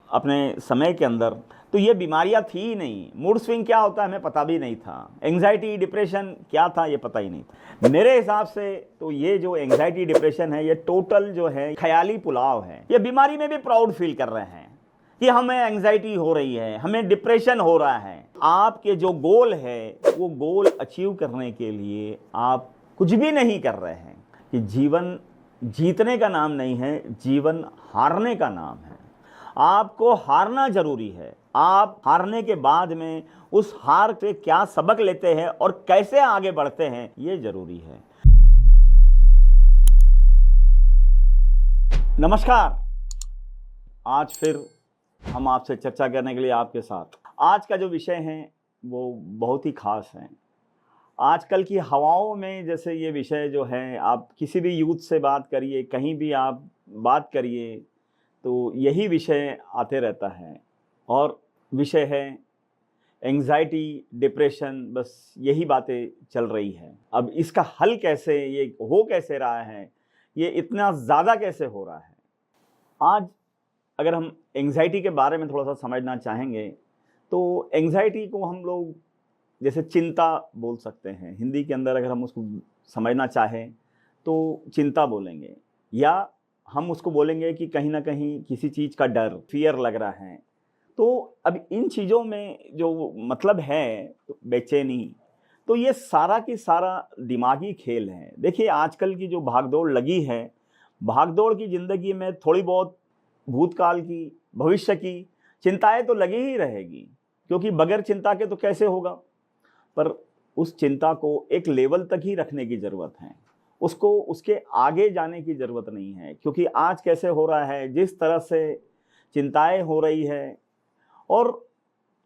अपने समय के अंदर, तो ये बीमारियां थी ही नहीं। मूड स्विंग क्या होता है हमें पता भी नहीं था, एंग्जाइटी डिप्रेशन क्या था ये पता ही नहीं था। मेरे हिसाब से तो ये जो एंग्जाइटी डिप्रेशन है ये टोटल जो है ख्याली पुलाव है। ये बीमारी में भी प्राउड फील कर रहे हैं कि हमें एंग्जाइटी हो रही है, हमें डिप्रेशन हो रहा है। आपके जो गोल है वो गोल अचीव करने के लिए आप कुछ भी नहीं कर रहे हैं। कि जीवन जीतने का नाम नहीं है, जीवन हारने का नाम है। आपको हारना जरूरी है। आप हारने के बाद में उस हार से क्या सबक लेते हैं और कैसे आगे बढ़ते हैं ये जरूरी है। नमस्कार, आज फिर हम आपसे चर्चा करने के लिए आपके साथ। आज का जो विषय है वो बहुत ही खास है। आजकल की हवाओं में जैसे ये विषय जो है, आप किसी भी यूथ से बात करिए, कहीं भी आप बात करिए तो यही विषय आते रहता है। और विषय है एंग्जाइटी डिप्रेशन, बस यही बातें चल रही है। अब इसका हल कैसे, ये हो कैसे रहा है, ये इतना ज़्यादा कैसे हो रहा है। आज अगर हम एंग्जाइटी के बारे में थोड़ा सा समझना चाहेंगे तो एंग्जाइटी को हम लोग जैसे चिंता बोल सकते हैं। हिंदी के अंदर अगर हम उसको समझना चाहें तो चिंता बोलेंगे, या हम उसको बोलेंगे कि कहीं ना कहीं किसी चीज़ का डर, फियर लग रहा है। तो अब इन चीज़ों में जो मतलब है तो बेचैनी, तो ये सारा की सारा दिमागी खेल है। देखिए आजकल की जो भागदौड़ लगी है, भागदौड़ की ज़िंदगी में थोड़ी बहुत भूतकाल की, भविष्य की चिंताएं तो लगी ही रहेगी, क्योंकि बगैर चिंता के तो कैसे होगा। पर उस चिंता को एक लेवल तक ही रखने की ज़रूरत है, उसको उसके आगे जाने की ज़रूरत नहीं है। क्योंकि आज कैसे हो रहा है, जिस तरह से चिंताएं हो रही है, और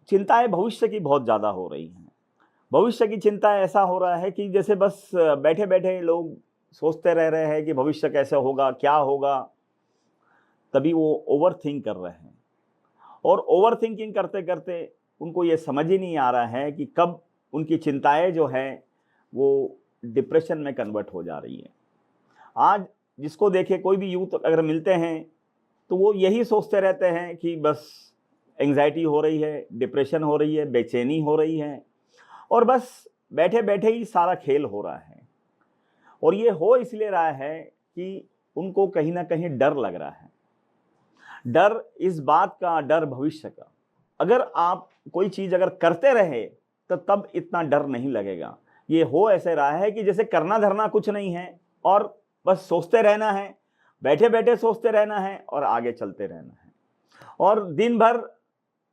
चिंताएं भविष्य की बहुत ज़्यादा हो रही हैं। भविष्य की चिंता ऐसा हो रहा है कि जैसे बस बैठे बैठे लोग सोचते रह रहे हैं कि भविष्य कैसे होगा, क्या होगा, तभी वो ओवर थिंक कर रहे हैं। और ओवर थिंकिंग करते करते उनको ये समझ ही नहीं आ रहा है कि कब उनकी चिंताएं जो है वो डिप्रेशन में कन्वर्ट हो जा रही है। आज जिसको देखे कोई भी यूथ अगर मिलते हैं तो वो यही सोचते रहते हैं कि बस एंग्जाइटी हो रही है, डिप्रेशन हो रही है, बेचैनी हो रही है, और बस बैठे बैठे ही सारा खेल हो रहा है। और ये हो इसलिए रहा है कि उनको कहीं ना कहीं डर लग रहा है। डर इस बात का, डर भविष्य का। अगर आप कोई चीज़ अगर करते रहे तो तब इतना डर नहीं लगेगा। ये हो ऐसे रहा है कि जैसे करना धरना कुछ नहीं है और बस सोचते रहना है, बैठे बैठे सोचते रहना है और आगे चलते रहना है। और दिन भर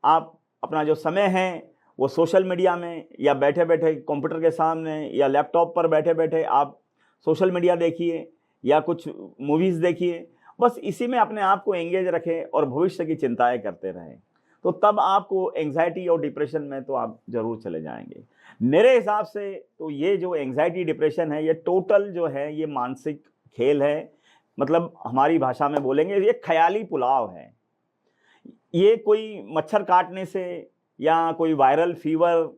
आप अपना जो समय है वो सोशल मीडिया में, या बैठे बैठे कंप्यूटर के सामने या लैपटॉप पर बैठे बैठे आप सोशल मीडिया देखिए या कुछ मूवीज़ देखिए। बस इसी में अपने आप को एंगेज रखें और भविष्य की चिंताएं करते रहें, तो तब आपको एंग्जाइटी और डिप्रेशन में तो आप ज़रूर चले जाएंगे। मेरे हिसाब से तो ये जो एंग्जाइटी डिप्रेशन है ये टोटल जो है ये मानसिक खेल है। मतलब हमारी भाषा में बोलेंगे ये ख्याली पुलाव है। ये कोई मच्छर काटने से या कोई वायरल फीवर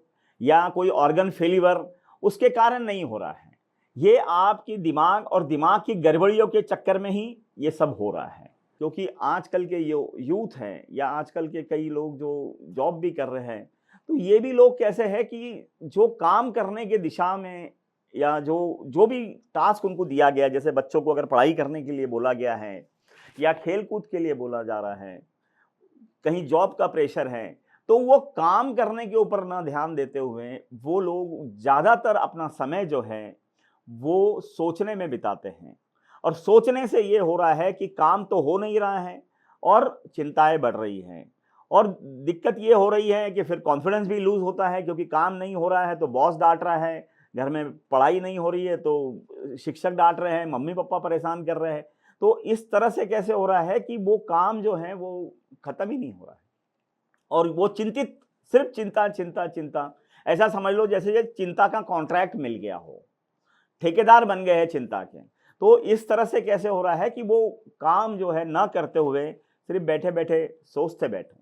या कोई ऑर्गन फेलिवर उसके कारण नहीं हो रहा है। ये आपकी दिमाग और दिमाग की गड़बड़ियों के चक्कर में ही ये सब हो रहा है। क्योंकि आजकल के जो यूथ हैं या आजकल के कई लोग जो जॉब भी कर रहे हैं, तो ये भी लोग कैसे हैं कि जो काम करने के दिशा में या जो जो भी टास्क उनको दिया गया, जैसे बच्चों को अगर पढ़ाई करने के लिए बोला गया है या खेल कूद के लिए बोला जा रहा है, कहीं जॉब का प्रेशर है, तो वो काम करने के ऊपर ना ध्यान देते हुए वो लोग ज़्यादातर अपना समय जो है वो सोचने में बिताते हैं। और सोचने से ये हो रहा है कि काम तो हो नहीं रहा है और चिंताएं बढ़ रही हैं। और दिक्कत ये हो रही है कि फिर कॉन्फिडेंस भी लूज होता है, क्योंकि काम नहीं हो रहा है तो बॉस डांट रहा है, घर में पढ़ाई नहीं हो रही है तो शिक्षक डांट रहे हैं, मम्मी पापा परेशान कर रहे हैं। तो इस तरह से कैसे हो रहा है कि वो काम जो है वो खत्म ही नहीं हो रहा है। और वो चिंतित, सिर्फ चिंता चिंता चिंता, ऐसा समझ लो जैसे ये चिंता का कॉन्ट्रैक्ट मिल गया हो, ठेकेदार बन गए हैं चिंता के। तो इस तरह से कैसे हो रहा है कि वो काम जो है ना करते हुए सिर्फ बैठे बैठे सोचते बैठे।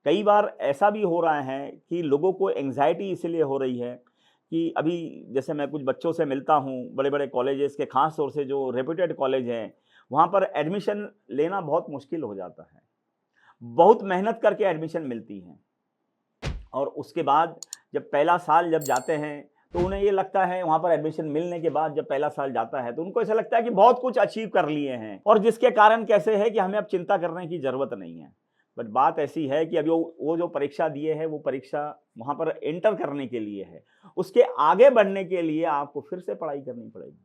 कई बार ऐसा भी हो रहा है कि लोगों को एंग्जाइटी इसलिए हो रही है कि अभी जैसे मैं कुछ बच्चों से मिलता हूँ, बड़े बड़े कॉलेजेस के, खास तौर से जो रेप्यूटेड कॉलेज हैं, वहाँ पर एडमिशन लेना बहुत मुश्किल हो जाता है। बहुत मेहनत करके एडमिशन मिलती है, और उसके बाद जब पहला साल जब जाते हैं तो उन्हें ये लगता है, वहाँ पर एडमिशन मिलने के बाद जब पहला साल जाता है तो उनको ऐसा लगता है कि बहुत कुछ अचीव कर लिए हैं, और जिसके कारण कैसे है कि हमें अब चिंता करने की ज़रूरत नहीं है। बट बात ऐसी है कि अभी वो जो परीक्षा दिए है, वो परीक्षा वहाँ पर एंटर करने के लिए है। उसके आगे बढ़ने के लिए आपको फिर से पढ़ाई करनी पड़ेगी,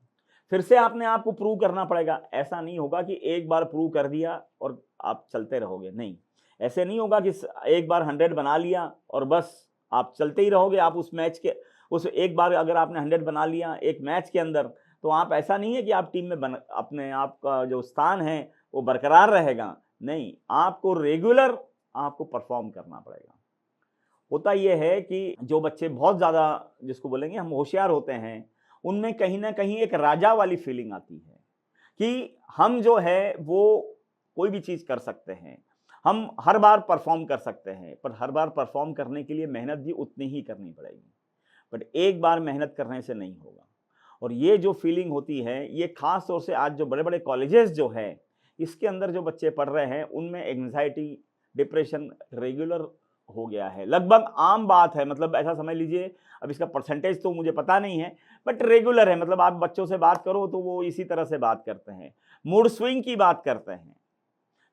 फिर से अपने आप को प्रूव करना पड़ेगा। ऐसा नहीं होगा कि एक बार प्रूव कर दिया और आप चलते रहोगे, नहीं। ऐसे नहीं होगा कि एक बार 100 बना लिया और बस आप चलते ही रहोगे। आप उस मैच के उस एक बार अगर आपने 100 बना लिया एक मैच के अंदर, तो आप ऐसा नहीं है कि आप टीम में अपने आप का जो स्थान है वो बरकरार रहेगा, नहीं। आपको रेगुलर आपको परफॉर्म करना पड़ेगा। होता यह है कि जो बच्चे बहुत ज़्यादा, जिसको बोलेंगे हम होशियार होते हैं, उनमें कहीं ना कहीं एक राजा वाली फीलिंग आती है कि हम जो है वो कोई भी चीज़ कर सकते हैं, हम हर बार परफॉर्म कर सकते हैं। पर हर बार परफॉर्म करने के लिए मेहनत भी उतनी ही करनी पड़ेगी, बट एक बार मेहनत करने से नहीं होगा। और ये जो फीलिंग होती है, ये खास तौर से आज जो बड़े बड़े कॉलेजेस जो है, इसके अंदर जो बच्चे पढ़ रहे हैं, उनमें एंग्जाइटी, डिप्रेशन रेगुलर हो गया है, लगभग आम बात है। मतलब ऐसा समझ लीजिए, अब इसका परसेंटेज तो मुझे पता नहीं है, बट रेगुलर है। मतलब आप बच्चों से बात करो तो वो इसी तरह से बात करते हैं, मूड स्विंग की बात करते हैं।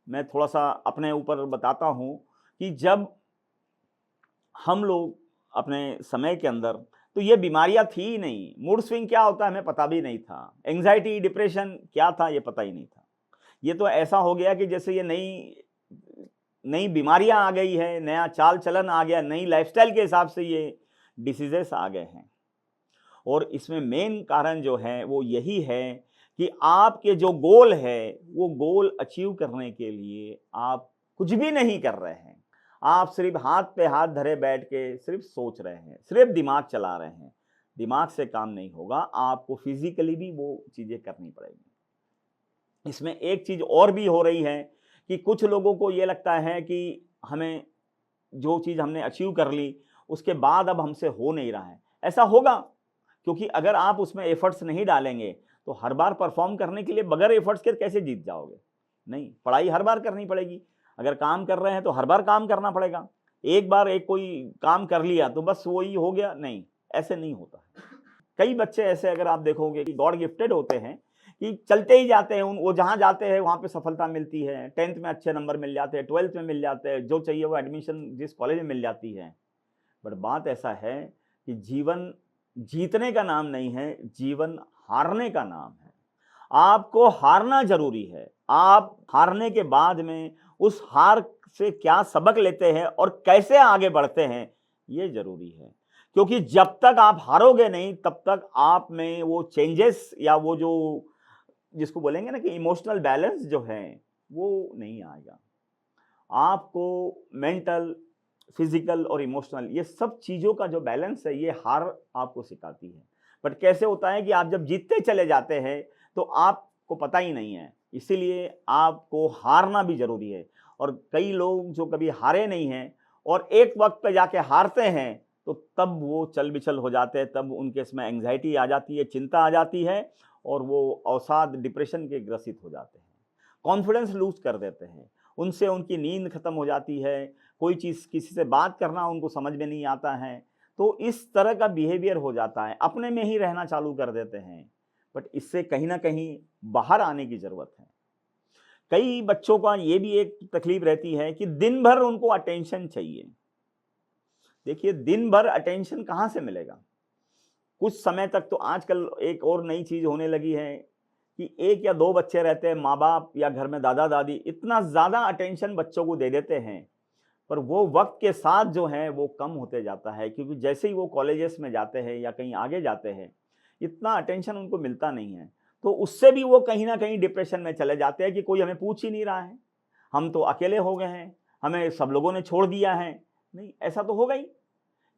मैं थोड़ा सा अपने ऊपर बताता हूँ कि जब हम लोग अपने समय के अंदर, तो ये बीमारियां थी ही नहीं। मूड स्विंग क्या होता है हमें पता भी नहीं था, एंग्जाइटी डिप्रेशन क्या था ये पता ही नहीं था। ये तो ऐसा हो गया कि जैसे ये नई नई बीमारियां आ गई है, नया चाल चलन आ गया, नई लाइफस्टाइल के हिसाब से ये डिसीजेस आ गए हैं। और इसमें मेन कारण जो है वो यही है कि आपके जो गोल है, वो गोल अचीव करने के लिए आप कुछ भी नहीं कर रहे हैं। आप सिर्फ हाथ पे हाथ धरे बैठ के सिर्फ सोच रहे हैं, सिर्फ दिमाग चला रहे हैं। दिमाग से काम नहीं होगा, आपको फिजिकली भी वो चीज़ें करनी पड़ेगी। इसमें एक चीज़ और भी हो रही है कि कुछ लोगों को ये लगता है कि हमें जो चीज़ हमने अचीव कर ली, उसके बाद अब हमसे हो नहीं रहा है। ऐसा होगा, क्योंकि अगर आप उसमें एफर्ट्स नहीं डालेंगे तो हर बार परफॉर्म करने के लिए बगैर एफर्ट्स के कैसे जीत जाओगे? नहीं, पढ़ाई हर बार करनी पड़ेगी। अगर काम कर रहे हैं तो हर बार काम करना पड़ेगा। एक बार एक कोई काम कर लिया तो बस वही हो गया, नहीं, ऐसे नहीं होता है। कई बच्चे ऐसे अगर आप देखोगे कि गॉड गिफ्टेड होते हैं कि चलते ही जाते हैं, वो जहाँ जाते हैं वहाँ पे सफलता मिलती है। 10th में अच्छे नंबर मिल जाते हैं, 12th में मिल जाते हैं, जो चाहिए वो एडमिशन जिस कॉलेज में मिल जाती है। बट बात ऐसा है कि जीवन जीतने का नाम नहीं है, जीवन हारने का नाम है। आपको हारना जरूरी है। आप हारने के बाद में उस हार से क्या सबक लेते हैं और कैसे आगे बढ़ते हैं, ये जरूरी है। क्योंकि जब तक आप हारोगे नहीं, तब तक आप में वो चेंजेस या वो जो जिसको बोलेंगे ना कि इमोशनल बैलेंस जो है वो नहीं आएगा। आपको मेंटल, फिजिकल और इमोशनल, ये सब चीज़ों का जो बैलेंस है, ये हार आपको सिखाती है। बट कैसे होता है कि आप जब जीतते चले जाते हैं तो आपको पता ही नहीं है, इसीलिए आपको हारना भी ज़रूरी है। और कई लोग जो कभी हारे नहीं हैं और एक वक्त पे जाके हारते हैं, तो तब वो चल बिचल हो जाते हैं, तब उनके इसमें एंग्जाइटी आ जाती है, चिंता आ जाती है, और वो अवसाद, डिप्रेशन के ग्रसित हो जाते हैं, कॉन्फिडेंस लूज कर देते हैं, उनसे उनकी नींद खत्म हो जाती है, कोई चीज़ किसी से बात करना उनको समझ में नहीं आता है। तो इस तरह का बिहेवियर हो जाता है, अपने में ही रहना चालू कर देते हैं। बट इससे कहीं ना कहीं बाहर आने की ज़रूरत है। कई बच्चों का ये भी एक तकलीफ रहती है कि दिन भर उनको अटेंशन चाहिए। देखिए, दिन भर अटेंशन कहाँ से मिलेगा? कुछ समय तक तो आजकल एक और नई चीज़ होने लगी है कि 1 या 2 बच्चे रहते हैं, माँ बाप या घर में दादा दादी इतना ज़्यादा अटेंशन बच्चों को दे देते हैं, पर वो वक्त के साथ जो है वो कम होते जाता है। क्योंकि जैसे ही वो कॉलेजेस में जाते हैं या कहीं आगे जाते हैं, इतना अटेंशन उनको मिलता नहीं है, तो उससे भी वो कहीं ना कहीं डिप्रेशन में चले जाते हैं कि कोई हमें पूछ ही नहीं रहा है, हम तो अकेले हो गए हैं, हमें सब लोगों ने छोड़ दिया है। नहीं, ऐसा तो होगा ही,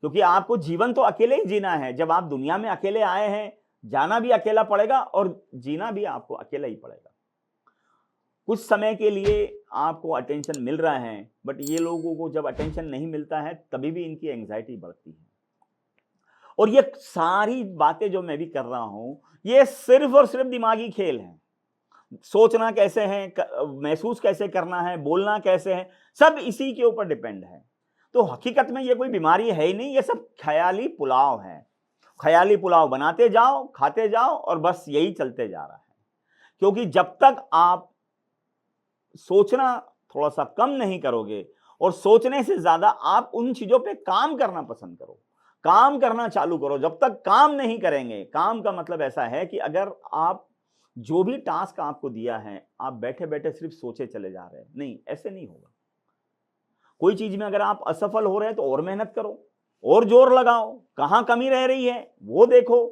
क्योंकि आपको जीवन तो अकेले ही जीना है। जब आप दुनिया में अकेले आए हैं, जाना भी अकेला पड़ेगा और जीना भी आपको अकेला ही पड़ेगा। कुछ समय के लिए आपको अटेंशन मिल रहा है, बट ये लोगों को जब अटेंशन नहीं मिलता है तभी भी इनकी एंग्जाइटी बढ़ती है। और ये सारी बातें जो मैं भी कर रहा हूं, ये सिर्फ और सिर्फ दिमागी खेल है। सोचना कैसे है, महसूस कैसे करना है, बोलना कैसे है, सब इसी के ऊपर डिपेंड है। तो हकीकत में ये कोई बीमारी है ही नहीं, ये सब ख्याली पुलाव है। ख्याली पुलाव बनाते जाओ, खाते जाओ और बस यही चलते जा रहा है। क्योंकि जब तक आप सोचना थोड़ा सा कम नहीं करोगे और सोचने से ज्यादा आप उन चीजों पे काम करना पसंद करो, काम करना चालू करो। जब तक काम नहीं करेंगे, काम का मतलब ऐसा है कि अगर आप जो भी टास्क आपको दिया है, आप बैठे बैठे सिर्फ सोचे चले जा रहे हैं, नहीं, ऐसे नहीं होगा। कोई चीज में अगर आप असफल हो रहे हैं तो और मेहनत करो, और जोर लगाओ, कहां कमी रह रही है वो देखो।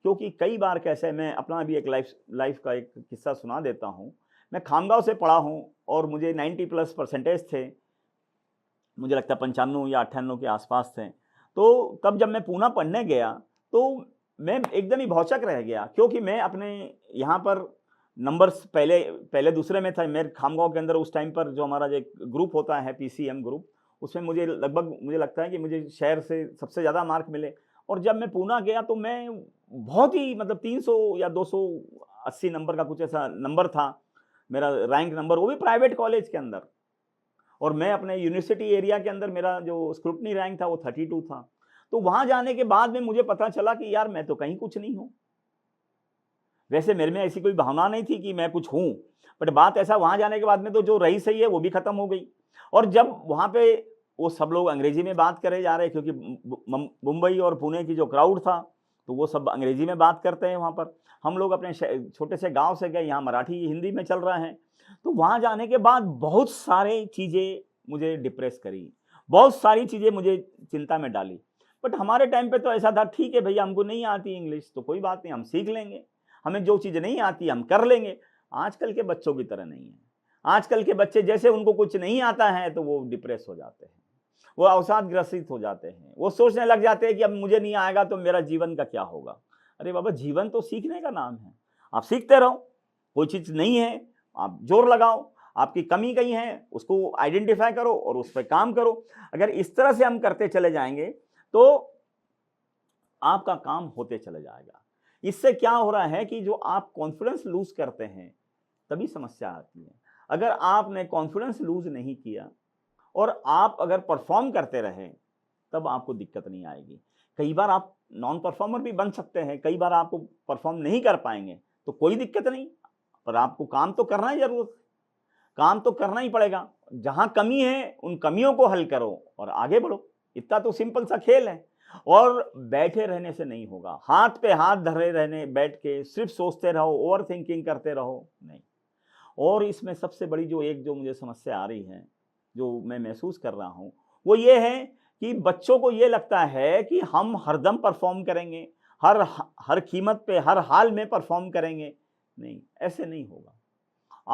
क्योंकि कई बार कैसे, मैं अपना भी एक लाइफ का एक किस्सा सुना देता हूं। मैं खामगांव से पढ़ा हूं और मुझे 90+ % थे, मुझे लगता है 95 या 98 के आसपास थे। तो तब जब मैं पूना पढ़ने गया तो मैं एकदम ही भौचक रह गया, क्योंकि मैं अपने यहाँ पर नंबर्स पहले दूसरे में था। मेरे खामगांव के अंदर उस टाइम पर जो हमारा जो ग्रुप होता है PCM ग्रुप, उसमें मुझे लगभग मुझे लगता है कि मुझे शहर से सबसे ज़्यादा मार्क मिले। और जब मैं पूना गया तो मैं बहुत ही मतलब 300 या 280 नंबर का कुछ ऐसा नंबर था मेरा रैंक नंबर, वो भी प्राइवेट कॉलेज के अंदर। और मैं अपने यूनिवर्सिटी एरिया के अंदर मेरा जो स्क्रूटनी रैंक था वो 32 था। तो वहां जाने के बाद में मुझे पता चला कि यार मैं तो कहीं कुछ नहीं हूं। वैसे मेरे में ऐसी कोई भावना नहीं थी कि मैं कुछ हूं, बट बात ऐसा, वहां जाने के बाद में तो जो रही सही है वो भी खत्म हो गई। और जब वहां पे वो सब लोग अंग्रेजी में बात करे जा रहे, क्योंकि मुंबई और पुणे की जो क्राउड था तो वो सब अंग्रेजी में बात करते हैं वहां पर। हम लोग अपने छोटे से गांव से गए, यहाँ मराठी हिंदी में चल रहा है। तो वहां जाने के बाद बहुत सारी चीजें मुझे डिप्रेस करी, बहुत सारी चीजें मुझे चिंता में डाली। बट हमारे टाइम पे तो ऐसा था, ठीक है भैया हमको नहीं आती इंग्लिश तो कोई बात नहीं, हम सीख लेंगे, हमें जो चीज नहीं आती हम कर लेंगे। आजकल के बच्चों की तरह नहीं है। आजकल के बच्चे जैसे उनको कुछ नहीं आता है तो वो डिप्रेस हो जाते हैं, वो अवसादग्रसित हो जाते हैं, वो सोचने लग जाते हैं कि अब मुझे नहीं आएगा तो मेरा जीवन का क्या होगा। अरे बाबा, जीवन तो सीखने का नाम है, आप सीखते रहो। कोई चीज नहीं है आप जोर लगाओ, आपकी कमी कहीं है उसको आइडेंटिफाई करो और उस पर काम करो। अगर इस तरह से हम करते चले जाएंगे तो आपका काम होते चले जाएगा। इससे क्या हो रहा है कि जो आप कॉन्फिडेंस लूज करते हैं तभी समस्या आती है। अगर आपने कॉन्फिडेंस लूज नहीं किया और आप अगर परफॉर्म करते रहे तब आपको दिक्कत नहीं आएगी। कई बार आप नॉन परफॉर्मर भी बन सकते हैं, कई बार आपको परफॉर्म नहीं कर पाएंगे तो कोई दिक्कत नहीं, पर आपको काम तो करना ही जरूरत, काम तो करना ही पड़ेगा। जहां कमी है उन कमियों को हल करो और आगे बढ़ो। इतना तो सिंपल सा खेल है। और बैठे रहने से नहीं होगा, हाथ पे हाथ धरे रहने बैठ के सिर्फ सोचते रहो, ओवर थिंकिंग करते रहो, नहीं। और इसमें सबसे बड़ी जो मुझे समस्या आ रही है, जो मैं महसूस कर रहा हूं, वो ये है कि बच्चों को ये लगता है कि हम हरदम परफॉर्म करेंगे, हर कीमत पे हर हाल में परफॉर्म करेंगे। नहीं, ऐसे नहीं होगा।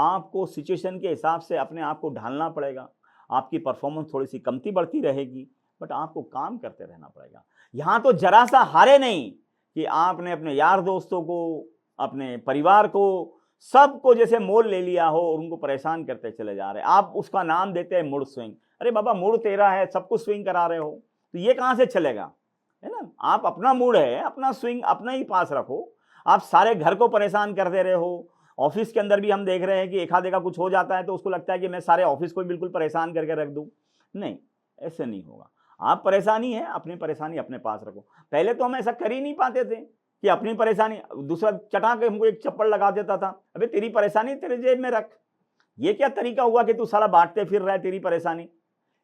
आपको सिचुएशन के हिसाब से अपने आप को ढालना पड़ेगा। आपकी परफॉर्मेंस थोड़ी सी कमती बढ़ती रहेगी, बट आपको काम करते रहना पड़ेगा। यहां तो जरा सा हारे नहीं कि आपने अपने यार दोस्तों को, अपने परिवार को, सबको जैसे मोल ले लिया हो और उनको परेशान करते चले जा रहे हैं। आप उसका नाम देते हैं मूड स्विंग। अरे बाबा, मूड तेरा है, सबको स्विंग करा रहे हो तो ये कहां से चलेगा, है ना। आप अपना मूड है, अपना स्विंग अपना ही पास रखो। आप सारे घर को परेशान कर दे रहे हो। ऑफिस के अंदर भी हम देख रहे हैं कि एक आधे का कुछ हो जाता है तो उसको लगता है कि मैं सारे ऑफिस को बिल्कुल परेशान करके रख दूं। नहीं, ऐसे नहीं होगा। आप परेशानी है, अपनी परेशानी अपने पास रखो। पहले तो हम ऐसा कर ही नहीं पाते थे कि अपनी परेशानी, दूसरा चटा के हमको एक चप्पड़ लगा देता था, अबे तेरी परेशानी तेरे जेब में रख। ये क्या तरीका हुआ कि तू साला बांटते फिर रहा है तेरी परेशानी,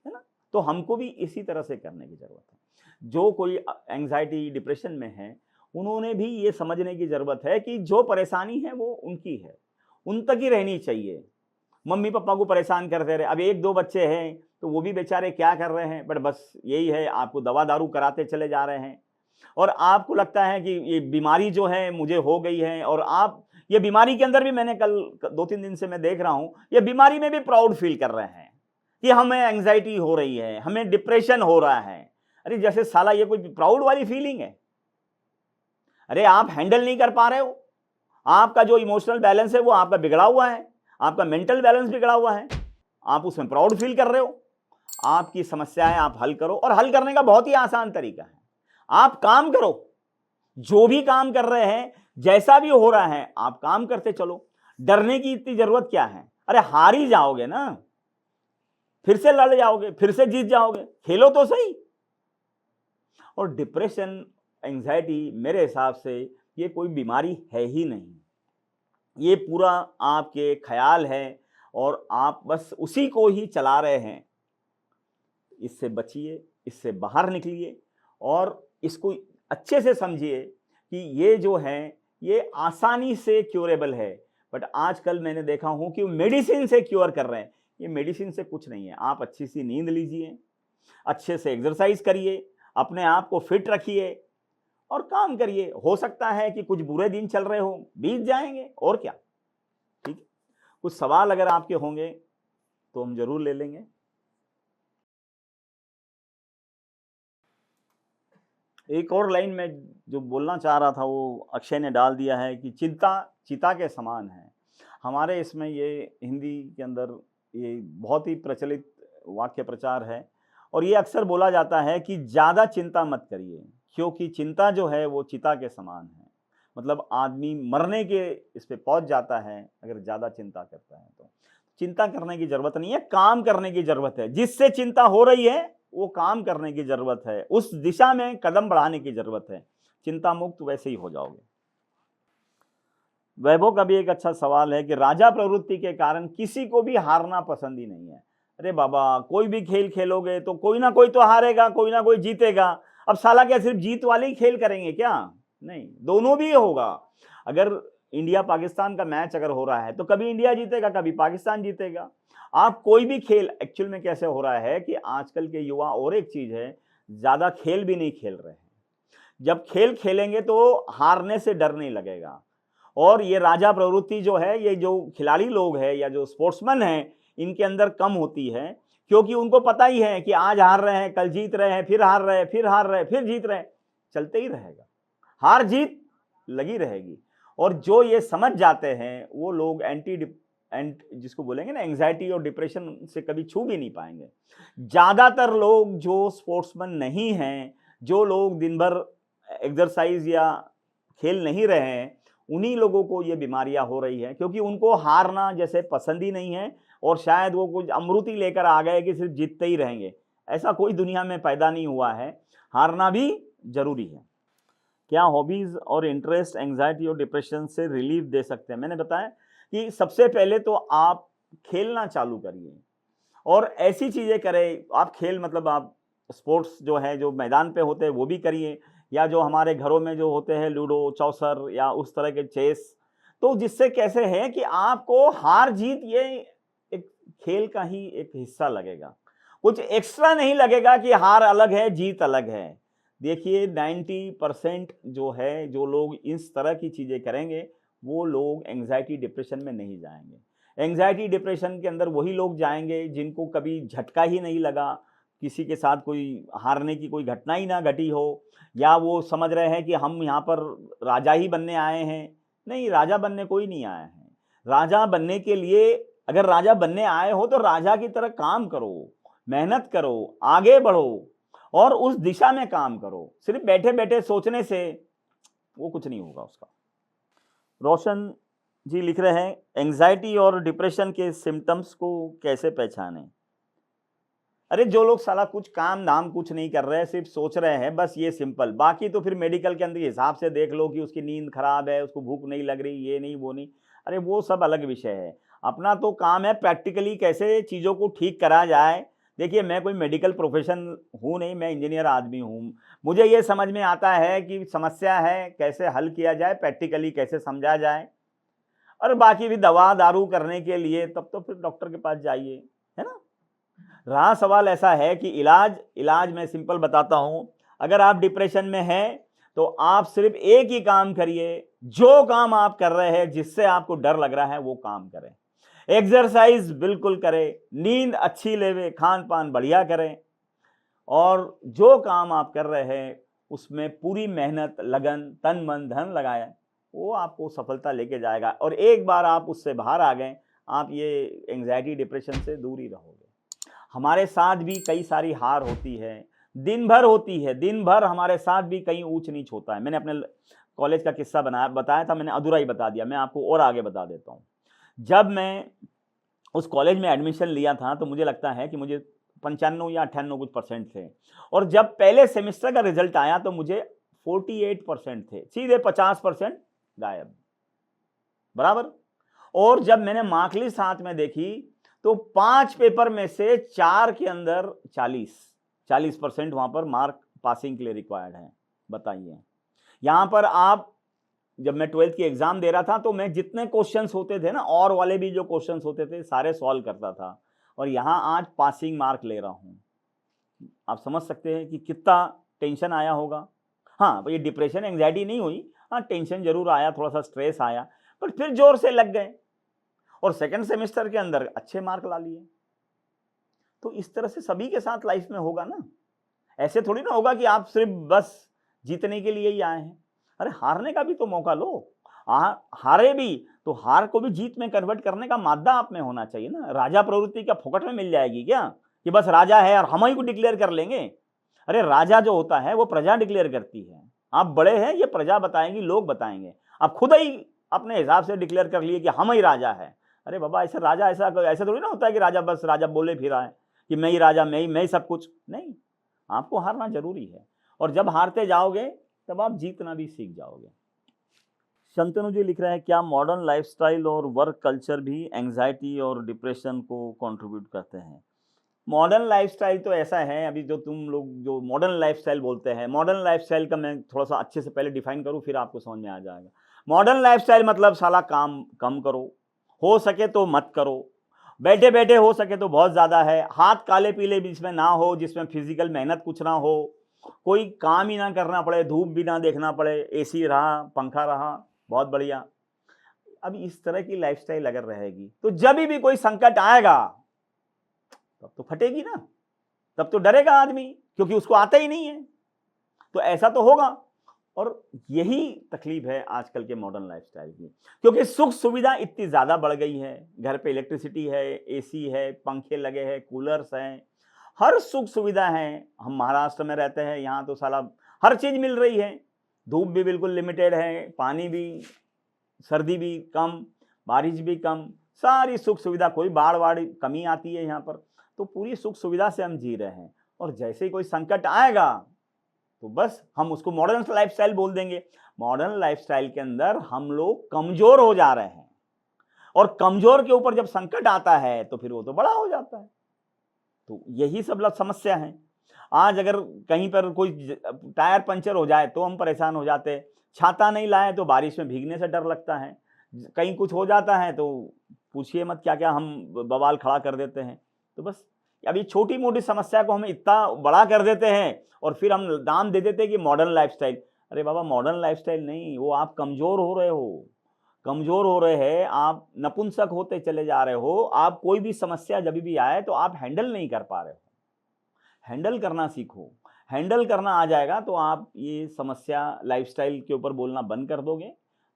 है ना। तो हमको भी इसी तरह से करने की जरूरत है। जो कोई एंजाइटी डिप्रेशन में है उन्होंने भी ये समझने की जरूरत है कि जो परेशानी है वो उनकी है, उन तक ही रहनी चाहिए। मम्मी पापा को परेशान करते रहे, अब एक दो बच्चे हैं तो वो भी बेचारे क्या कर रहे हैं, बट बस यही है, आपको दवा दारू कराते चले जा रहे हैं। और आपको लगता है कि ये बीमारी जो है मुझे हो गई है, और आप ये बीमारी के अंदर भी, मैंने कल 2-3 दिन से मैं देख रहा हूं, ये बीमारी में भी प्राउड फील कर रहे हैं कि हमें एंजाइटी हो रही है, हमें डिप्रेशन हो रहा है। अरे जैसे साला ये कोई प्राउड वाली फीलिंग है। अरे आप हैंडल नहीं कर पा रहे हो, आपका जो इमोशनल बैलेंस है वो आपका बिगड़ा हुआ है, आपका मेंटल बैलेंस बिगड़ा हुआ है, आप उसमें प्राउड फील कर रहे हो। आपकी समस्या है, आप हल करो। और हल करने का बहुत ही आसान तरीका है, आप काम करो। जो भी काम कर रहे हैं, जैसा भी हो रहा है, आप काम करते चलो। डरने की इतनी जरूरत क्या है, अरे हार ही जाओगे ना। फिर से लड़ जाओगे, फिर से जीत जाओगे, खेलो तो सही। और डिप्रेशन, एंजाइटी मेरे हिसाब से ये कोई बीमारी है ही नहीं, ये पूरा आपके ख्याल है और आप बस उसी को ही चला रहे हैं। इससे बचिए, इससे बाहर निकलिए और इसको अच्छे से समझिए कि ये जो है ये आसानी से क्योरेबल है। बट आजकल मैंने देखा हूं कि मेडिसिन से क्योर कर रहे हैं, ये मेडिसिन से कुछ नहीं है। आप अच्छी सी नींद लीजिए, अच्छे से एक्सरसाइज करिए, अपने आप को फिट रखिए और काम करिए। हो सकता है कि कुछ बुरे दिन चल रहे हो, बीत जाएंगे, और क्या। ठीक है, कुछ सवाल अगर आपके होंगे तो हम जरूर ले लेंगे। एक और लाइन में जो बोलना चाह रहा था वो अक्षय ने डाल दिया है कि चिंता चिता के समान है। हमारे इसमें ये हिंदी के अंदर ये बहुत ही प्रचलित वाक्य प्रचार है और ये अक्सर बोला जाता है कि ज़्यादा चिंता मत करिए, क्योंकि चिंता जो है वो चिता के समान है। मतलब आदमी मरने के इस पे पहुंच जाता है अगर ज़्यादा चिंता करता है तो। चिंता करने की ज़रूरत नहीं है, काम करने की ज़रूरत है। जिससे चिंता हो रही है वो काम करने की ज़रूरत है, उस दिशा में कदम बढ़ाने की ज़रूरत है। चिंता मुक्त वैसे ही हो जाओगे। वैभव का भी एक अच्छा सवाल है कि राजा प्रवृत्ति के कारण किसी को भी हारना पसंद ही नहीं है। अरे बाबा, कोई भी खेल खेलोगे तो कोई ना कोई तो हारेगा, कोई ना कोई जीतेगा। अब साला क्या सिर्फ जीत वाले ही खेल करेंगे क्या? नहीं, दोनों भी होगा। अगर इंडिया पाकिस्तान का मैच अगर हो रहा है तो कभी इंडिया जीतेगा, कभी पाकिस्तान जीतेगा। आप कोई भी खेल, एक्चुअल में कैसे हो रहा है कि आजकल के युवा, और एक चीज है, ज्यादा खेल भी नहीं खेल रहे हैं। जब खेल खेलेंगे तो हारने से डर नहीं लगेगा। और ये राजा प्रवृत्ति जो है, ये जो खिलाड़ी लोग हैं या जो स्पोर्ट्समैन हैं, इनके अंदर कम होती है, क्योंकि उनको पता ही है कि आज हार रहे हैं, कल जीत रहे हैं, फिर हार रहे हैं, फिर हार रहे हैं, फिर जीत रहे हैं, चलते ही रहेगा, हार जीत लगी रहेगी। और जो ये समझ जाते हैं वो लोग जिसको बोलेंगे ना एंजाइटी और डिप्रेशन से कभी छू भी नहीं पाएंगे। ज्यादातर लोग जो स्पोर्ट्समैन नहीं हैं, जो लोग दिन भर एक्सरसाइज या खेल नहीं रहे हैं, उन्हीं लोगों को ये बीमारियां हो रही है, क्योंकि उनको हारना जैसे पसंद ही नहीं है और शायद वो कुछ अमृति लेकर आ गए कि सिर्फ जीतते ही रहेंगे। ऐसा कोई दुनिया में पैदा नहीं हुआ है, हारना भी जरूरी है। क्या हॉबीज और इंटरेस्ट एंजाइटी और डिप्रेशन से रिलीफ दे सकते हैं? मैंने बताया कि सबसे पहले तो आप खेलना चालू करिए और ऐसी चीजें करें। आप खेल मतलब आप स्पोर्ट्स जो है, जो मैदान पे होते हैं वो भी करिए, या जो हमारे घरों में जो होते हैं लूडो, चौसर या उस तरह के चेस। तो जिससे कैसे है कि आपको हार जीत ये एक खेल का ही एक हिस्सा लगेगा, कुछ एक्स्ट्रा नहीं लगेगा कि हार अलग है जीत अलग है। देखिए 90% जो है, जो लोग इस तरह की चीजें करेंगे वो लोग एंजाइटी डिप्रेशन में नहीं जाएंगे। एंजाइटी डिप्रेशन के अंदर वही लोग जाएंगे जिनको कभी झटका ही नहीं लगा, किसी के साथ कोई हारने की कोई घटना ही ना घटी हो, या वो समझ रहे हैं कि हम यहाँ पर राजा ही बनने आए हैं। नहीं, राजा बनने कोई नहीं आया है। राजा बनने के लिए, अगर राजा बनने आए हो तो राजा की तरह काम करो, मेहनत करो, आगे बढ़ो और उस दिशा में काम करो। सिर्फ बैठे बैठे सोचने से वो कुछ नहीं होगा उसका। रोशन जी लिख रहे हैं, एंजाइटी और डिप्रेशन के सिम्टम्स को कैसे पहचानें? अरे जो लोग साला कुछ काम धाम कुछ नहीं कर रहे हैं, सिर्फ सोच रहे हैं, बस ये सिंपल। बाकी तो फिर मेडिकल के अंदर हिसाब से देख लो कि उसकी नींद खराब है, उसको भूख नहीं लग रही, ये नहीं वो नहीं, अरे वो सब अलग विषय है। अपना तो काम है प्रैक्टिकली कैसे चीज़ों को ठीक करा जाए। देखिए मैं कोई मेडिकल प्रोफेशन हूँ नहीं, मैं इंजीनियर आदमी हूँ। मुझे ये समझ में आता है कि समस्या है कैसे हल किया जाए, प्रैक्टिकली कैसे समझा जाए, और बाकी भी दवा दारू करने के लिए तब तो फिर डॉक्टर के पास जाइए, है ना। रहा सवाल ऐसा है कि इलाज मैं सिंपल बताता हूं। अगर आप डिप्रेशन में हैं तो आप सिर्फ एक ही काम करिए, जो काम आप कर रहे हैं जिससे आपको डर लग रहा है वो काम करें। एक्सरसाइज बिल्कुल करें, नींद अच्छी लेवे, खान पान बढ़िया करें, और जो काम आप कर रहे हैं उसमें पूरी मेहनत, लगन, तन मन धन लगाएं, वो आपको सफलता लेके जाएगा। और एक बार आप उससे बाहर आ गए, आप ये एंजाइटी डिप्रेशन से दूर ही रहोगे। हमारे साथ भी कई सारी हार होती है, दिन भर होती है, दिन भर हमारे साथ भी कहीं ऊंच नीच होता है। मैंने अपने कॉलेज का किस्सा बताया था, मैंने अधूरा ही बता दिया, मैं आपको और आगे बता देता हूँ। जब मैं उस कॉलेज में एडमिशन लिया था तो मुझे लगता है कि मुझे 95 या 98 कुछ परसेंट थे, और जब पहले सेमेस्टर का रिजल्ट आया तो मुझे 48% थे, सीधे 50% गायब, बराबर। और जब मैंने मार्कलिस्ट साथ में देखी तो 5 पेपर में से 4 के अंदर 40% वहां पर मार्क पासिंग के लिए रिक्वायर्ड है। बताइए, यहां पर आप, जब मैं 12th की एग्जाम दे रहा था तो मैं जितने क्वेश्चंस होते थे ना, और वाले भी जो क्वेश्चंस होते थे सारे सॉल्व करता था, और यहां आज पासिंग मार्क ले रहा हूं। आप समझ सकते हैं कि कितना टेंशन आया होगा। हाँ, ये डिप्रेशन एंग्जाइटी नहीं हुई, हाँ टेंशन जरूर आया, थोड़ा सा स्ट्रेस आया, पर फिर जोर से लग गए और सेकंड सेमेस्टर के अंदर अच्छे मार्क ला लिए। तो इस तरह से सभी के साथ लाइफ में होगा ना। ऐसे थोड़ी ना होगा कि आप सिर्फ बस जीतने के लिए ही आए हैं। अरे हारने का भी तो मौका लो। हारे भी तो हार को भी जीत में कन्वर्ट करने का मादा आप में होना चाहिए ना। राजा प्रवृत्ति क्या फोकट में मिल जाएगी क्या, कि बस राजा है और हम ही को डिक्लेयर कर लेंगे? अरे राजा जो होता है वो प्रजा डिक्लेयर करती है। आप बड़े हैं, ये प्रजा बताएंगी, लोग बताएंगे। आप खुद ही अपने हिसाब से डिक्लेयर कर लिए कि हम ही राजा है। अरे बाबा, ऐसा राजा ऐसा थोड़ी ना होता है कि राजा बस राजा बोले फिरा है कि मैं ही राजा, मैं ही सब कुछ। नहीं, आपको हारना जरूरी है, और जब हारते जाओगे तब आप जीतना भी सीख जाओगे। शंतनु जी लिख रहे हैं, क्या मॉडर्न लाइफस्टाइल और वर्क कल्चर भी एंजाइटी और डिप्रेशन को कंट्रीब्यूट करते हैं? मॉडर्न लाइफस्टाइल तो ऐसा है, अभी जो तुम लोग जो मॉडर्न लाइफस्टाइल बोलते हैं, मॉडर्न लाइफस्टाइल का मैं थोड़ा सा अच्छे से पहले डिफाइन करूं, फिर आपको समझ में आ जाएगा। मॉडर्न लाइफस्टाइल मतलब साला काम कम करो, हो सके तो मत करो, बैठे बैठे हो सके तो बहुत ज़्यादा है, हाथ काले पीले बीच में ना हो, जिसमें फिजिकल मेहनत कुछ ना हो, कोई काम ही ना करना पड़े, धूप भी ना देखना पड़े, एसी रहा, पंखा रहा, बहुत बढ़िया। अब इस तरह की लाइफस्टाइल अगर रहेगी तो जब भी कोई संकट आएगा तब तो फटेगी ना, तब तो डरेगा आदमी, क्योंकि उसको आता ही नहीं है। तो ऐसा तो होगा, और यही तकलीफ है आजकल के मॉडर्न लाइफस्टाइल की, क्योंकि सुख सुविधा इतनी ज़्यादा बढ़ गई है। घर पे इलेक्ट्रिसिटी है, एसी है, पंखे लगे हैं, कूलर्स हैं, हर सुख सुविधा है। हम महाराष्ट्र में रहते हैं, यहाँ तो साला हर चीज़ मिल रही है, धूप भी बिल्कुल लिमिटेड है, पानी भी, सर्दी भी कम, बारिश भी कम, सारी सुख सुविधा, कोई बाढ़ वाड़ कमी आती है यहाँ पर, तो पूरी सुख सुविधा से हम जी रहे हैं। और जैसे ही कोई संकट आएगा तो बस हम उसको मॉडर्न लाइफस्टाइल बोल देंगे। मॉडर्न लाइफस्टाइल के अंदर हम लोग कमजोर हो जा रहे हैं, और कमजोर के ऊपर जब संकट आता है तो फिर वो तो बड़ा हो जाता है। तो यही सब समस्या है। आज अगर कहीं पर कोई टायर पंचर हो जाए तो हम परेशान हो जाते हैं, छाता नहीं लाए तो बारिश में भीगने से डर लगता है, कहीं कुछ हो जाता है तो पूछिए मत क्या क्या हम बवाल खड़ा कर देते हैं। तो बस अभी छोटी मोटी समस्या को हम इतना बड़ा कर देते हैं, और फिर हम नाम दे देते हैं कि मॉडर्न लाइफस्टाइल। अरे बाबा, मॉडर्न लाइफस्टाइल नहीं, वो आप कमजोर हो रहे हो, कमजोर हो रहे हैं, आप नपुंसक होते चले जा रहे हो। आप कोई भी समस्या जब भी आए तो आप हैंडल नहीं कर पा रहे हो। हैंडल करना सीखो, हैंडल करना आ जाएगा तो आप ये समस्या लाइफस्टाइल के ऊपर बोलना बंद कर दोगे।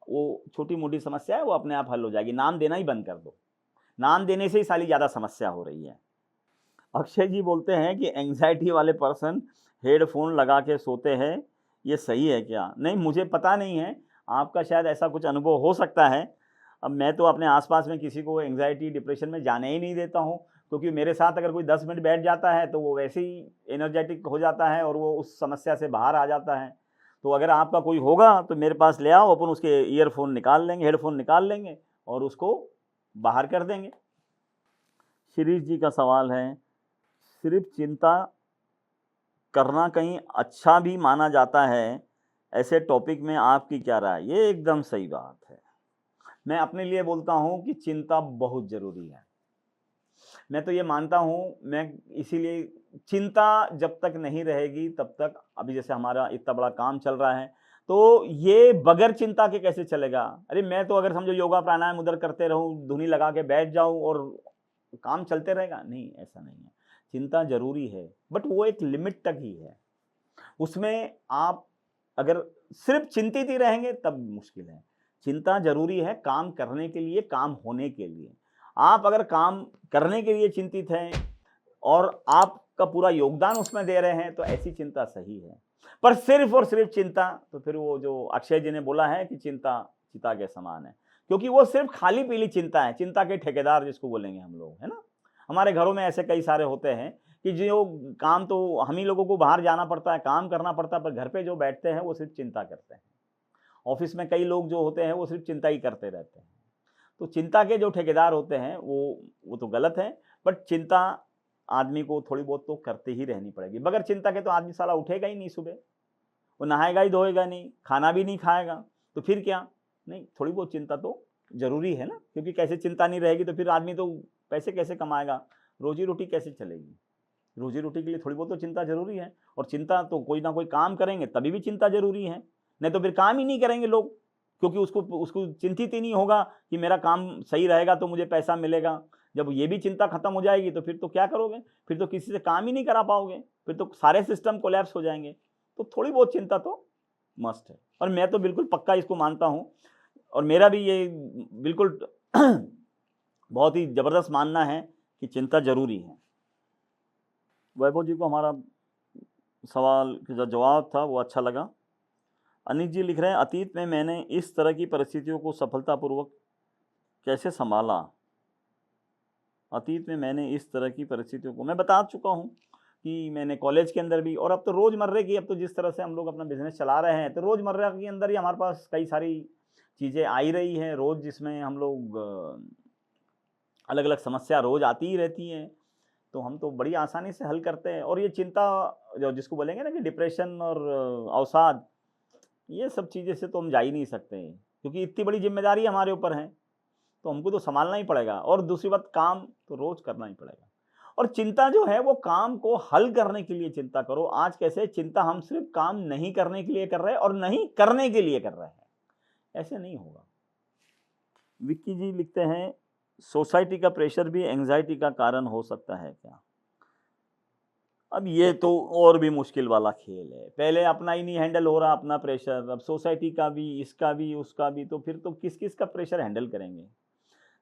वो छोटी मोटी समस्या है, वो अपने आप हल हो जाएगी। नाम देना ही बंद कर दो, नाम देने से ही साली ज़्यादा समस्या हो रही है। अक्षय जी बोलते हैं कि एंग्जाइटी वाले पर्सन हेडफोन लगा के सोते हैं, ये सही है क्या? नहीं, मुझे पता नहीं है, आपका शायद ऐसा कुछ अनुभव हो सकता है। अब मैं तो अपने आसपास में किसी को एंग्जाइटी डिप्रेशन में जाने ही नहीं देता हूँ, क्योंकि मेरे साथ अगर कोई 10 मिनट बैठ जाता है तो वो वैसे ही एनर्जेटिक हो जाता है और वो उस समस्या से बाहर आ जाता है। तो अगर आपका कोई होगा तो मेरे पास ले आओ, अपन उसके ईयरफोन निकाल लेंगे, हेडफोन निकाल लेंगे और उसको बाहर कर देंगे। शिरीष जी का सवाल है, सिर्फ चिंता करना कहीं अच्छा भी माना जाता है, ऐसे टॉपिक में आपकी क्या राय? ये एकदम सही बात है। मैं अपने लिए बोलता हूँ कि चिंता बहुत ज़रूरी है। मैं तो ये मानता हूँ, मैं इसीलिए चिंता जब तक नहीं रहेगी तब तक, अभी जैसे हमारा इतना बड़ा काम चल रहा है तो ये बगैर चिंता के कैसे चलेगा? अरे मैं तो अगर समझो योगा प्राणायाम उधर करते रहूँ, धुनी लगा के बैठ जाऊँ और काम चलते रहेगा, नहीं, ऐसा नहीं है। चिंता जरूरी है, बट वो एक लिमिट तक ही है। उसमें आप अगर सिर्फ चिंतित ही रहेंगे तब मुश्किल है। चिंता जरूरी है काम करने के लिए, काम होने के लिए। आप अगर काम करने के लिए चिंतित हैं और आपका पूरा योगदान उसमें दे रहे हैं तो ऐसी चिंता सही है। पर सिर्फ और सिर्फ चिंता, तो फिर वो जो अक्षय जी ने बोला है कि चिंता चिता के समान है, क्योंकि वो सिर्फ खाली पीली चिंता है, चिंता के ठेकेदार जिसको बोलेंगे हम लोग, है ना। हमारे घरों में ऐसे कई सारे होते हैं कि जो काम तो हम ही लोगों को बाहर जाना पड़ता है, काम करना पड़ता है, पर घर पे जो बैठते हैं वो सिर्फ चिंता करते हैं। ऑफिस में कई लोग जो होते हैं वो सिर्फ चिंता ही करते रहते हैं। तो चिंता के जो ठेकेदार होते हैं वो तो गलत है, बट चिंता आदमी को थोड़ी बहुत तो करते ही रहनी पड़ेगी। बगैर चिंता के तो आदमी साला उठेगा ही नहीं सुबह, वो नहाएगा ही धोएगा नहीं, खाना भी नहीं खाएगा, तो फिर क्या। नहीं, थोड़ी बहुत चिंता तो जरूरी है ना, क्योंकि कैसे चिंता नहीं रहेगी तो फिर आदमी तो पैसे कैसे कमाएगा, रोजी रोटी कैसे चलेगी। रोजी रोटी के लिए थोड़ी बहुत तो चिंता जरूरी है, और चिंता तो कोई ना कोई काम करेंगे तभी भी चिंता जरूरी है, नहीं तो फिर काम ही नहीं करेंगे लोग, क्योंकि उसको चिंतित ही नहीं होगा कि मेरा काम सही रहेगा तो मुझे पैसा मिलेगा। जब ये भी चिंता खत्म हो जाएगी तो फिर तो क्या करोगे, फिर तो किसी से काम ही नहीं करा पाओगे, फिर तो सारे सिस्टम कोलैप्स हो जाएंगे। तो थोड़ी बहुत चिंता तो मस्ट है, और मैं तो बिल्कुल पक्का इसको मानता हूँ, और मेरा भी ये बिल्कुल बहुत ही ज़बरदस्त मानना है कि चिंता जरूरी है। वैभव जी को हमारा सवाल का जो जवाब था वो अच्छा लगा। अनिक जी लिख रहे हैं, अतीत में मैंने इस तरह की परिस्थितियों को सफलतापूर्वक कैसे संभाला। अतीत में मैंने इस तरह की परिस्थितियों को मैं बता चुका हूँ कि मैंने कॉलेज के अंदर भी, और अब तो रोज़मर्रे की, अब तो जिस तरह से हम लोग अपना बिजनेस चला रहे हैं तो रोज़मर्रा के अंदर ही हमारे पास कई सारी चीज़ें आई रही हैं रोज़, जिसमें हम लोग अलग अलग समस्या रोज़ आती ही रहती हैं, तो हम तो बड़ी आसानी से हल करते हैं। और ये चिंता जो जिसको बोलेंगे ना कि डिप्रेशन और अवसाद, ये सब चीज़ें से तो हम जा ही नहीं सकते हैं, क्योंकि इतनी बड़ी जिम्मेदारी हमारे ऊपर है, तो हमको तो संभालना ही पड़ेगा। और दूसरी बात, काम तो रोज़ करना ही पड़ेगा। और चिंता जो है वो काम को हल करने के लिए चिंता करो। आज कैसे चिंता हम सिर्फ काम नहीं करने के लिए कर रहे हैं और नहीं करने के लिए कर रहे हैं, ऐसे नहीं होगा। विक्की जी लिखते हैं, सोसाइटी का प्रेशर भी एंजाइटी का कारण हो सकता है क्या। अब ये तो और भी मुश्किल वाला खेल है, पहले अपना ही नहीं हैंडल हो रहा अपना प्रेशर, अब सोसाइटी का भी, इसका भी, उसका भी, तो फिर तो किस किस का प्रेशर हैंडल करेंगे।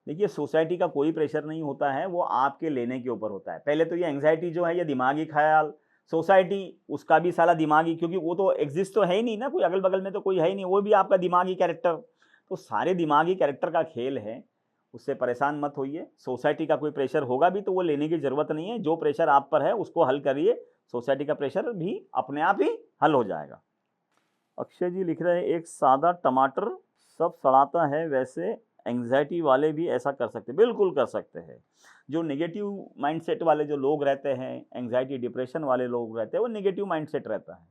देखिए, सोसाइटी का कोई प्रेशर नहीं होता है, वो आपके लेने के ऊपर होता है। पहले तो ये एंग्जाइटी जो है ये दिमागी ख्याल, सोसाइटी उसका भी साला दिमागी, क्योंकि वो तो एग्जिस्ट तो है ही नहीं ना, कोई अगल बगल में तो कोई है ही नहीं, वो भी आपका दिमागी कैरेक्टर। तो सारे दिमागी कैरेक्टर का खेल है, उससे परेशान मत होइए। सोसाइटी का कोई प्रेशर होगा भी तो वो लेने की ज़रूरत नहीं है, जो प्रेशर आप पर है उसको हल करिए, सोसाइटी का प्रेशर भी अपने आप ही हल हो जाएगा। अक्षय जी लिख रहे हैं, एक सादा टमाटर सब सड़ाता है, वैसे एंग्जाइटी वाले भी ऐसा कर सकते हैं। बिल्कुल कर सकते हैं। जो नेगेटिव माइंडसेट वाले जो लोग रहते हैं, एंग्जाइटी डिप्रेशन वाले लोग रहते हैं, वो नेगेटिव माइंडसेट रहता है।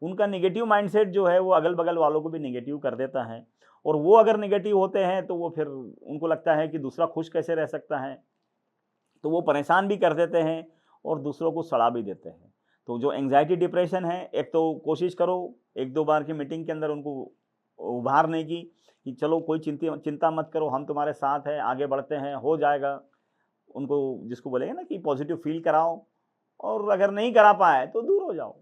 उनका नेगेटिव माइंडसेट जो है वो अगल बगल वालों को भी नेगेटिव कर देता है, और वो अगर नेगेटिव होते हैं तो वो फिर उनको लगता है कि दूसरा खुश कैसे रह सकता है, तो वो परेशान भी कर देते हैं और दूसरों को सड़ा भी देते हैं। तो जो एंग्जाइटी डिप्रेशन है, एक तो कोशिश करो 1-2 बार की मीटिंग के अंदर उनको उभारने की, कि चलो कोई चिंता मत करो, हम तुम्हारे साथ हैं, आगे बढ़ते हैं, हो जाएगा। उनको जिसको बोलेंगे ना कि पॉजिटिव फील कराओ, और अगर नहीं करा पाए तो दूर हो जाओ,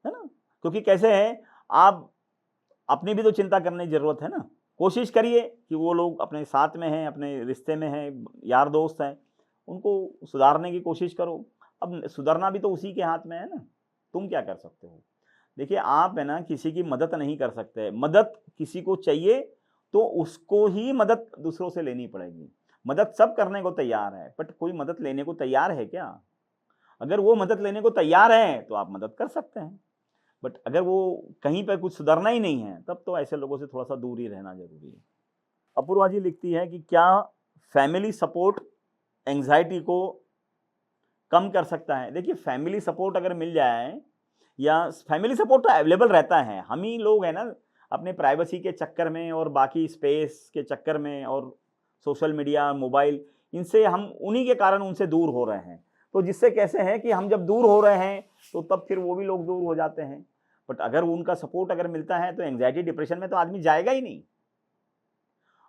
है ना। क्योंकि कैसे है, आप अपनी भी तो चिंता करने की ज़रूरत है ना। कोशिश करिए कि वो लोग अपने साथ में हैं, अपने रिश्ते में हैं, यार दोस्त हैं, उनको सुधारने की कोशिश करो। अब सुधरना भी तो उसी के हाथ में है ना, तुम क्या कर सकते हो। देखिए, आप है ना किसी की मदद नहीं कर सकते, मदद किसी को चाहिए तो उसको ही मदद दूसरों से लेनी पड़ेगी। मदद सब करने को तैयार है, बट कोई मदद लेने को तैयार है क्या। अगर वो मदद लेने को तैयार है तो आप मदद कर सकते हैं, बट अगर वो कहीं पर कुछ सुधरना ही नहीं है, तब तो ऐसे लोगों से थोड़ा सा दूर ही रहना जरूरी है। अपूर्वा जी लिखती है कि क्या फैमिली सपोर्ट एंग्जाइटी को कम कर सकता है। देखिए, फैमिली सपोर्ट अगर मिल जाए, या फैमिली सपोर्ट तो अवेलेबल रहता है, हम ही लोग हैं ना अपने प्राइवेसी के चक्कर में और बाकी स्पेस के चक्कर में और सोशल मीडिया, मोबाइल, इनसे हम उन्हीं के कारण उनसे दूर हो रहे हैं। तो जिससे कैसे है कि हम जब दूर हो रहे हैं तो तब फिर वो भी लोग दूर हो जाते हैं। बट अगर उनका सपोर्ट अगर मिलता है तो एंग्जाइटी डिप्रेशन में तो आदमी जाएगा ही नहीं।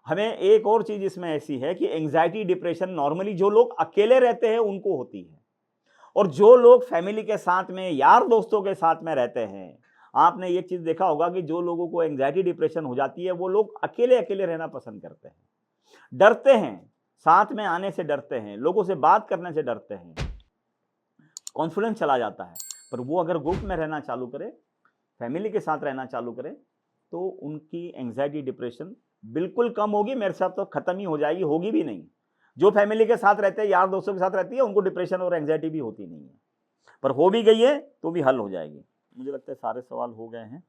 हमें एक और चीज़ इसमें ऐसी है कि एंग्जाइटी डिप्रेशन नॉर्मली जो लोग अकेले रहते हैं उनको होती है, और जो लोग फैमिली के साथ में, यार दोस्तों के साथ में रहते हैं, आपने ये चीज़ देखा होगा कि जो लोगों को एंग्जाइटी डिप्रेशन हो जाती है वो लोग अकेले अकेले रहना पसंद करते हैं, डरते हैं, साथ में आने से डरते हैं, लोगों से बात करने से डरते हैं, कॉन्फिडेंस चला जाता है। पर वो अगर ग्रुप में रहना चालू करे, फैमिली के साथ रहना चालू करे, तो उनकी एंग्जाइटी डिप्रेशन बिल्कुल कम होगी, मेरे साथ तो खत्म ही हो जाएगी, होगी भी नहीं। जो फैमिली के साथ रहते हैं, यार दोस्तों के साथ रहती है, उनको डिप्रेशन और एंग्जाइटी भी होती नहीं है, पर हो भी गई है तो भी हल हो जाएगी। मुझे लगता है सारे सवाल हो गए हैं।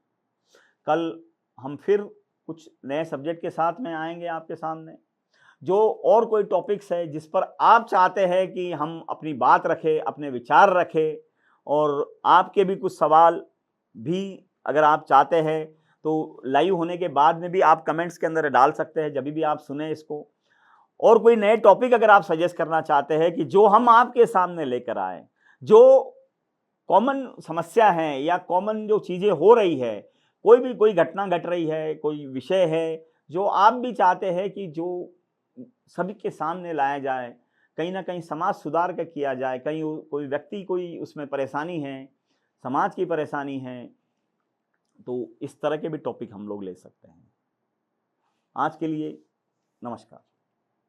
कल हम फिर कुछ नए सब्जेक्ट के साथ में आएंगे आपके सामने। जो और कोई टॉपिक्स है जिस पर आप चाहते हैं कि हम अपनी बात रखें, अपने विचार रखें, और आपके भी कुछ सवाल भी अगर आप चाहते हैं तो लाइव होने के बाद में भी आप कमेंट्स के अंदर डाल सकते हैं, जब भी आप सुने इसको। और कोई नए टॉपिक अगर आप सजेस्ट करना चाहते हैं कि जो हम आपके सामने लेकर आए, जो कॉमन समस्या है या कॉमन जो चीज़ें हो रही है, कोई घटना घट रही है, कोई विषय है जो आप भी चाहते हैं कि जो सभी के सामने लाया जाए, कहीं न कहीं समाज सुधार का किया जाए, कहीं कोई व्यक्ति कोई उसमें परेशानी है, समाज की परेशानी है, तो इस तरह के भी टॉपिक हम लोग ले सकते हैं। आज के लिए नमस्कार।